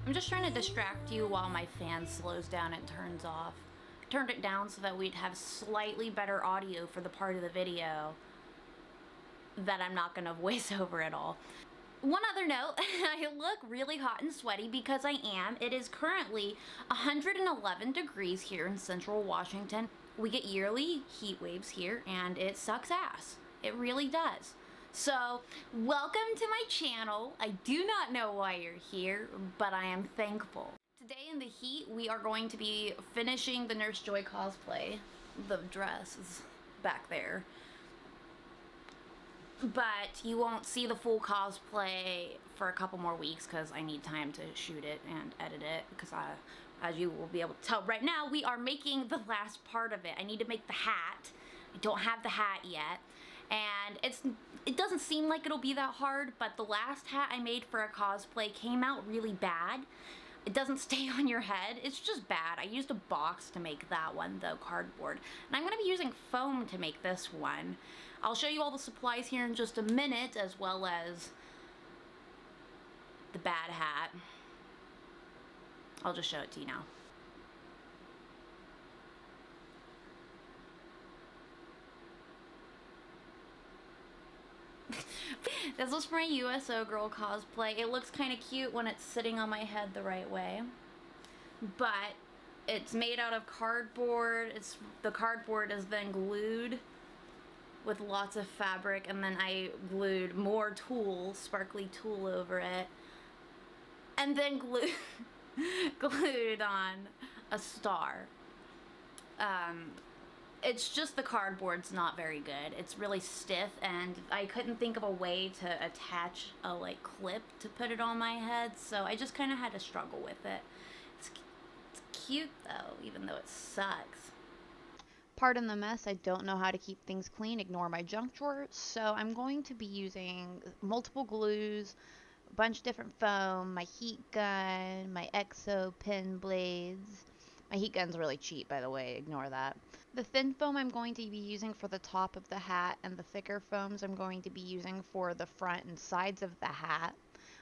I'm just trying to distract you while my fan slows down and turns off. I turned it down so that we'd have slightly better audio for the part of the video that I'm not going to voice over at all. One other note, I look really hot and sweaty because I am. It is currently 111 degrees here in central Washington. We get yearly heat waves here and it sucks ass. It really does. So, welcome to my channel. I do not know why you're here, but I am thankful. Today in the heat, we are going to be finishing the Nurse Joy cosplay. The dress is back there. But you won't see the full cosplay for a couple more weeks because I need time to shoot it and edit it, because as you will be able to tell right now, we are making the last part of it. I need to make the hat. I don't have the hat yet, and it doesn't seem like it'll be that hard, but the last hat I made for a cosplay came out really bad. It doesn't stay on your head. It's just bad. I used a box to make that one, though, cardboard. And I'm going to be using foam to make this one. I'll show you all the supplies here in just a minute, as well as the bad hat. I'll just show it to you now. This was for my USO girl cosplay. It looks kind of cute when it's sitting on my head the right way. But it's made out of cardboard. The cardboard is then glued with lots of fabric, and then I glued more tulle, sparkly tulle over it, and then glued on a star. It's just the cardboard's not very good. It's really stiff, and I couldn't think of a way to attach a clip to put it on my head, so I just kind of had to struggle with it. It's cute though, even though it sucks. Pardon the mess, I don't know how to keep things clean, ignore my junk drawer, so I'm going to be using multiple glues, a bunch of different foam, my heat gun, my EXO pen blades. My heat gun's really cheap, by the way, ignore that. The thin foam I'm going to be using for the top of the hat, and the thicker foams I'm going to be using for the front and sides of the hat.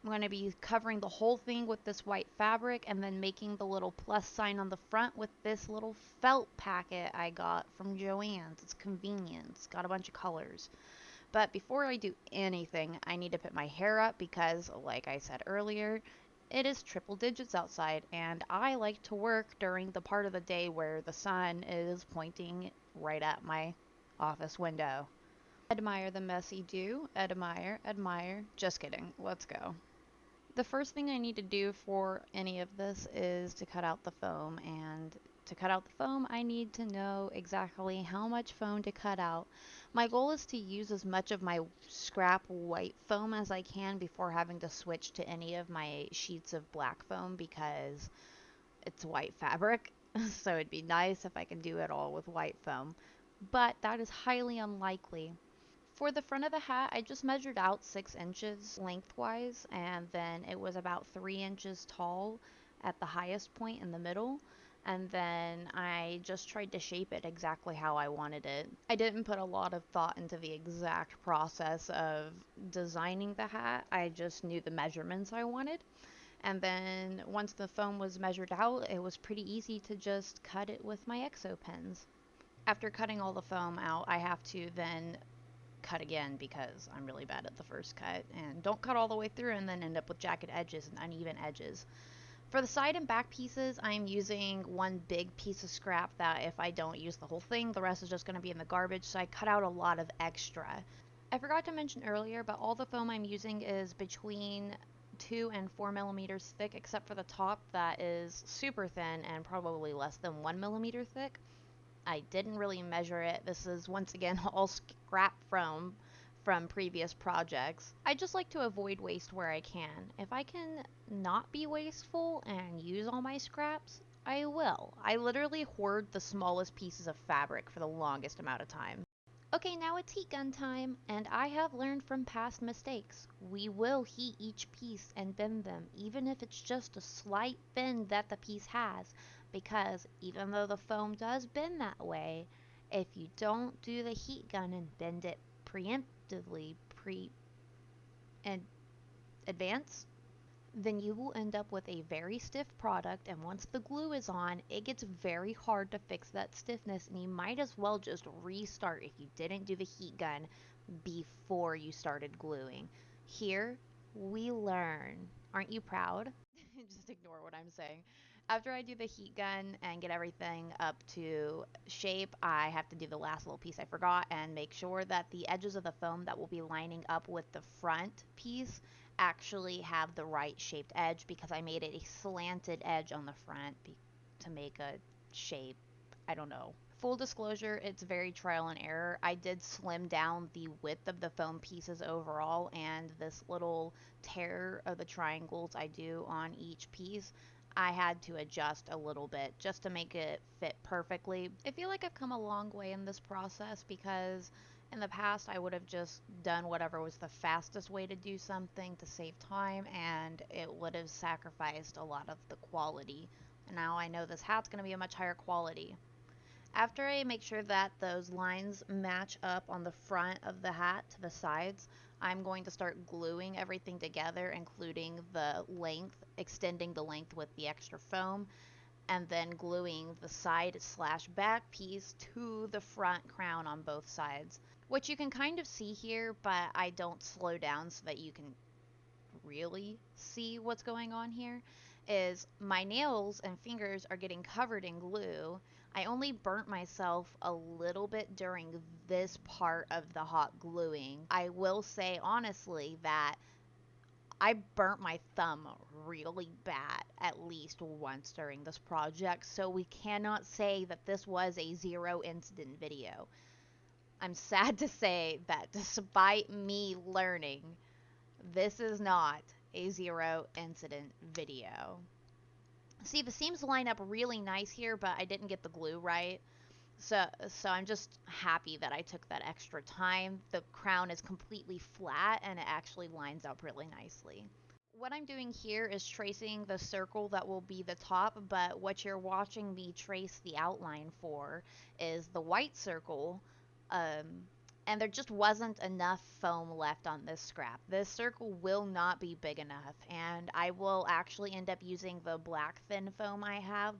I'm going to be covering the whole thing with this white fabric and then making the little plus sign on the front with this little felt packet I got from Joann's. It's convenient. It's got a bunch of colors. But before I do anything, I need to put my hair up because, like I said earlier, it is triple digits outside, and I like to work during the part of the day where the sun is pointing right at my office window. Admire the messy do. Admire, admire. Just kidding. Let's go. The first thing I need to do for any of this is to cut out the foam, and to cut out the foam I need to know exactly how much foam to cut out. My goal is to use as much of my scrap white foam as I can before having to switch to any of my sheets of black foam because it's white fabric, so it'd be nice if I can do it all with white foam, but that is highly unlikely. For the front of the hat, I just measured out 6 inches lengthwise, and then it was about 3 inches tall at the highest point in the middle, and then I just tried to shape it exactly how I wanted it. I didn't put a lot of thought into the exact process of designing the hat. I just knew the measurements I wanted, and then once the foam was measured out, it was pretty easy to just cut it with my EXO pens. After cutting all the foam out, I have to then cut again because I'm really bad at the first cut, and don't cut all the way through and then end up with jagged edges and uneven edges. For the side and back pieces, I'm using one big piece of scrap that if I don't use the whole thing, the rest is just going to be in the garbage, so I cut out a lot of extra. I forgot to mention earlier, but all the foam I'm using is between 2 and 4 millimeters thick, except for the top that is super thin and probably less than 1 millimeter thick. I didn't really measure it. This is once again all scrap from previous projects. I just like to avoid waste where I can. If I can not be wasteful and use all my scraps, I will. I literally hoard the smallest pieces of fabric for the longest amount of time. Okay, now it's heat gun time, and I have learned from past mistakes. We will heat each piece and bend them, even if it's just a slight bend that the piece has, because even though the foam does bend that way, if you don't do the heat gun and bend it preemptively, in advance, then you will end up with a very stiff product, and once the glue is on, it gets very hard to fix that stiffness, and you might as well just restart if you didn't do the heat gun before you started gluing. Here, we learn. Aren't you proud? Just ignore what I'm saying. After I do the heat gun and get everything up to shape, I have to do the last little piece I forgot and make sure that the edges of the foam that will be lining up with the front piece actually have the right shaped edge, because I made it a slanted edge on the front to make a shape. I don't know. Full disclosure, it's very trial and error. I did slim down the width of the foam pieces overall, and this little tear of the triangles I do on each piece, I had to adjust a little bit just to make it fit perfectly. I feel like I've come a long way in this process, because in the past I would have just done whatever was the fastest way to do something to save time, and it would have sacrificed a lot of the quality. And now I know this hat's going to be a much higher quality. After I make sure that those lines match up on the front of the hat to the sides, I'm going to start gluing everything together, including the length, extending the length with the extra foam, and then gluing the side slash back piece to the front crown on both sides. What you can kind of see here, but I don't slow down so that you can really see what's going on here, is my nails and fingers are getting covered in glue. I only burnt myself a little bit during this part of the hot gluing. I will say honestly that I burnt my thumb really bad at least once during this project, so we cannot say that this was a zero incident video. I'm sad to say that despite me learning, this is not a zero incident video. See, the seams line up really nice here, but I didn't get the glue right. So I'm just happy that I took that extra time. The crown is completely flat and it actually lines up really nicely. What I'm doing here is tracing the circle that will be the top, but what you're watching me trace the outline for is the white circle. Um, and there just wasn't enough foam left on this scrap. This circle will not be big enough, and I will actually end up using the black thin foam I have.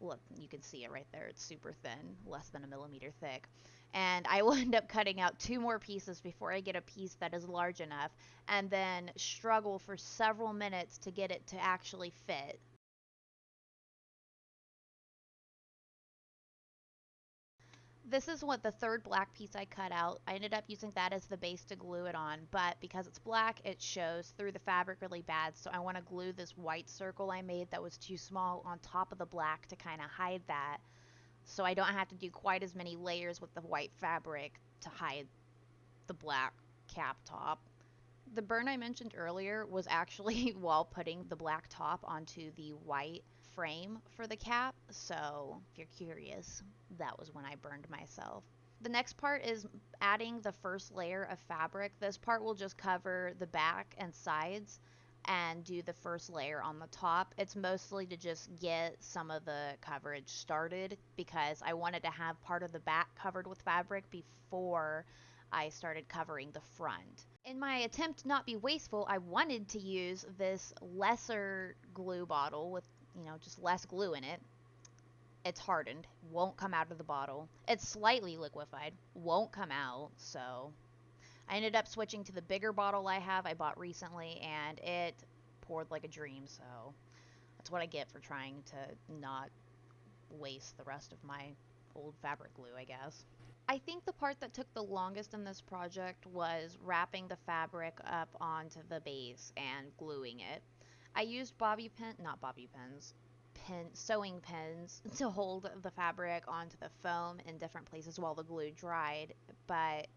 Look, you can see it right there. It's super thin, less than a millimeter thick. And I will end up cutting out 2 more pieces before I get a piece that is large enough, and then struggle for several minutes to get it to actually fit. This is what the third black piece I cut out. I ended up using that as the base to glue it on, but because it's black, it shows through the fabric really bad, so I want to glue this white circle I made that was too small on top of the black to kind of hide that, so I don't have to do quite as many layers with the white fabric to hide the black cap top. The burn I mentioned earlier was actually while putting the black top onto the white frame for the cap, so if you're curious, that was when I burned myself. The next part is adding the first layer of fabric. This part will just cover the back and sides and do the first layer on the top. It's mostly to just get some of the coverage started, because I wanted to have part of the back covered with fabric before I started covering the front. In my attempt to not be wasteful, I wanted to use this lesser glue bottle with, just less glue in it. It's hardened, won't come out of the bottle. It's slightly liquefied, won't come out, so I ended up switching to the bigger bottle I bought recently, and it poured like a dream, so that's what I get for trying to not waste the rest of my old fabric glue, I guess. I think the part that took the longest in this project was wrapping the fabric up onto the base and gluing it. I used not bobby pins, sewing pins to hold the fabric onto the foam in different places while the glue dried, but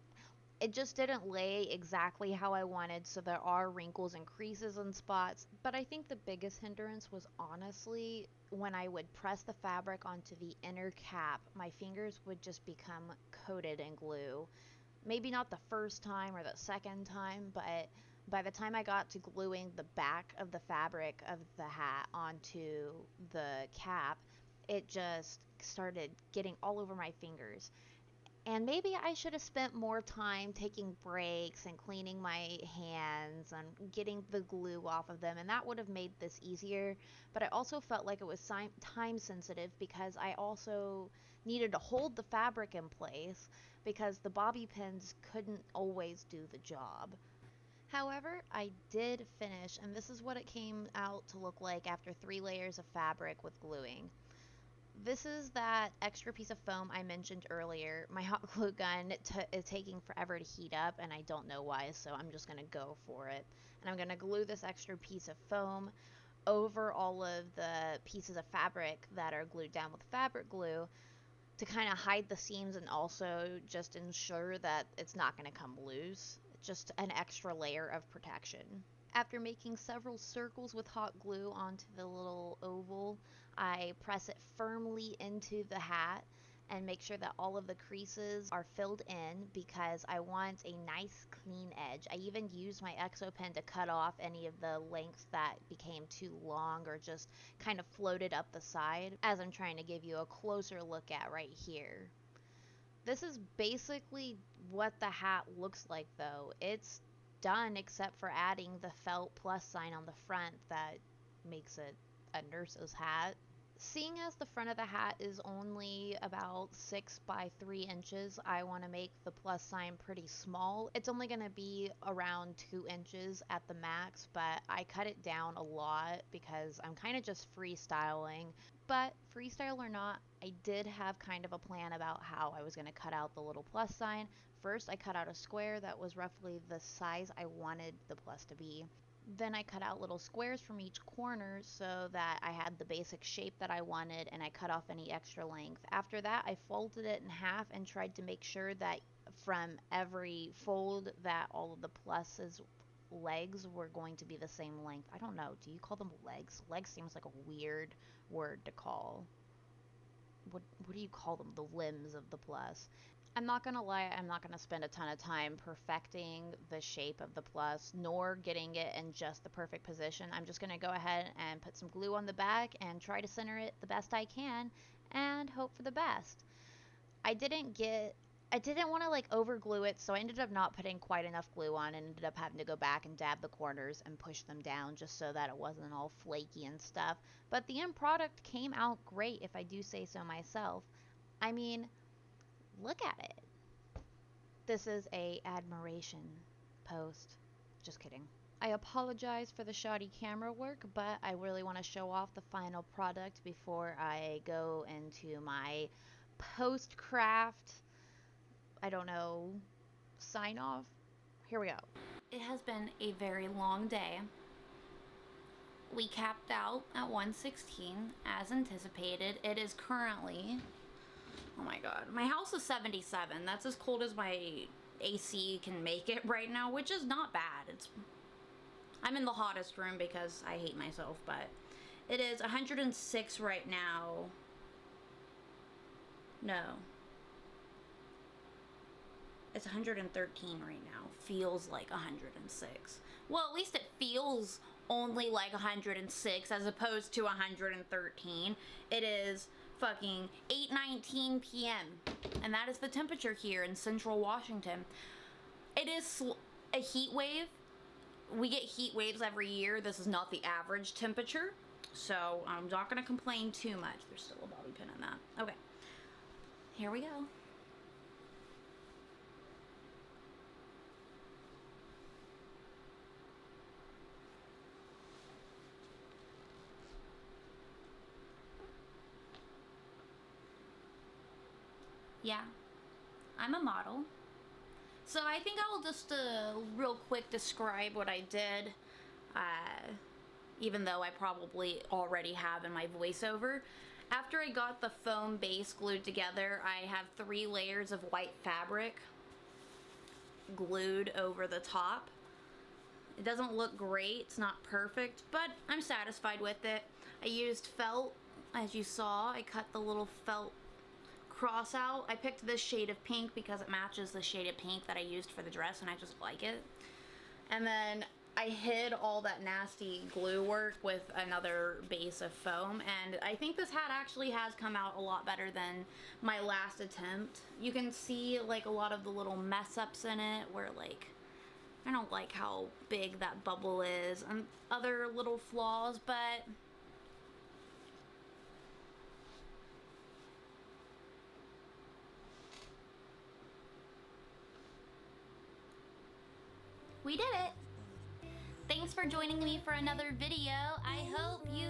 it just didn't lay exactly how I wanted, so there are wrinkles and creases and spots. But I think the biggest hindrance was honestly when I would press the fabric onto the inner cap, my fingers would just become coated in glue. Maybe not the first time or the second time, but by the time I got to gluing the back of the fabric of the hat onto the cap, it just started getting all over my fingers. And maybe I should have spent more time taking breaks and cleaning my hands and getting the glue off of them, and that would have made this easier. But I also felt like it was time sensitive because I also needed to hold the fabric in place because the bobby pins couldn't always do the job. However, I did finish, and this is what it came out to look like after 3 layers of fabric with gluing. This is that extra piece of foam I mentioned earlier. My hot glue gun is taking forever to heat up, and I don't know why, so I'm just going to go for it. And I'm going to glue this extra piece of foam over all of the pieces of fabric that are glued down with fabric glue to kind of hide the seams and also just ensure that it's not going to come loose. Just an extra layer of protection. After making several circles with hot glue onto the little oval, I press it firmly into the hat and make sure that all of the creases are filled in because I want a nice clean edge. I even use my Exo pen to cut off any of the lengths that became too long or just kind of floated up the side, as I'm trying to give you a closer look at right here. This is basically what the hat looks like though. It's done except for adding the felt plus sign on the front that makes it a nurse's hat. Seeing as the front of the hat is only about 6 by 3 inches, I want to make the plus sign pretty small. It's only going to be around 2 inches at the max, but I cut it down a lot because I'm kind of just freestyling. But freestyle or not, I did have kind of a plan about how I was going to cut out the little plus sign. First, I cut out a square that was roughly the size I wanted the plus to be. Then I cut out little squares from each corner so that I had the basic shape that I wanted, and I cut off any extra length. After that, I folded it in half and tried to make sure that from every fold that all of the pluses legs were going to be the same length. I don't know. Do you call them legs? Legs seems like a weird word to call. What do you call them? The limbs of the plus. I'm not gonna lie, I'm not gonna spend a ton of time perfecting the shape of the plus, nor getting it in just the perfect position. I'm just gonna go ahead and put some glue on the back and try to center it the best I can and hope for the best. I didn't want to like over glue it, so I ended up not putting quite enough glue on and ended up having to go back and dab the corners and push them down just so that it wasn't all flaky and stuff. But the end product came out great, if I do say so myself. I mean, look at it. This is a admiration post. Just kidding. I apologize for the shoddy camera work, but I really want to show off the final product before I go into my post craft, I don't know, sign off. Here we go. It has been a very long day. We capped out at 116 as anticipated. It is currently, oh my god, my house is 77. That's as cold as my AC can make it right now, which is not bad. I'm in the hottest room because I hate myself, but it is 106 right now. No. It's 113 right now. Feels like 106. Well, at least it feels only like 106 as opposed to 113. It is fucking 8:19 p.m. and that is the temperature here in central Washington. It is a heat wave. We get heat waves every year. This is not the average temperature, so I'm not gonna complain too much. There's still a bobby pin in that. Okay, here we go. Yeah, I'm a model. So I think I'll just real quick describe what I did, even though I probably already have in my voiceover. After I got the foam base glued together, I have 3 layers of white fabric glued over the top. It doesn't look great, it's not perfect, but I'm satisfied with it. I used felt, as you saw. I cut the little felt cross out. I picked this shade of pink because it matches the shade of pink that I used for the dress and I just like it. And then I hid all that nasty glue work with another base of foam, and I think this hat actually has come out a lot better than my last attempt. You can see like a lot of the little mess ups in it where like I don't like how big that bubble is and other little flaws, but we did it. Thanks for joining me for another video. I hope you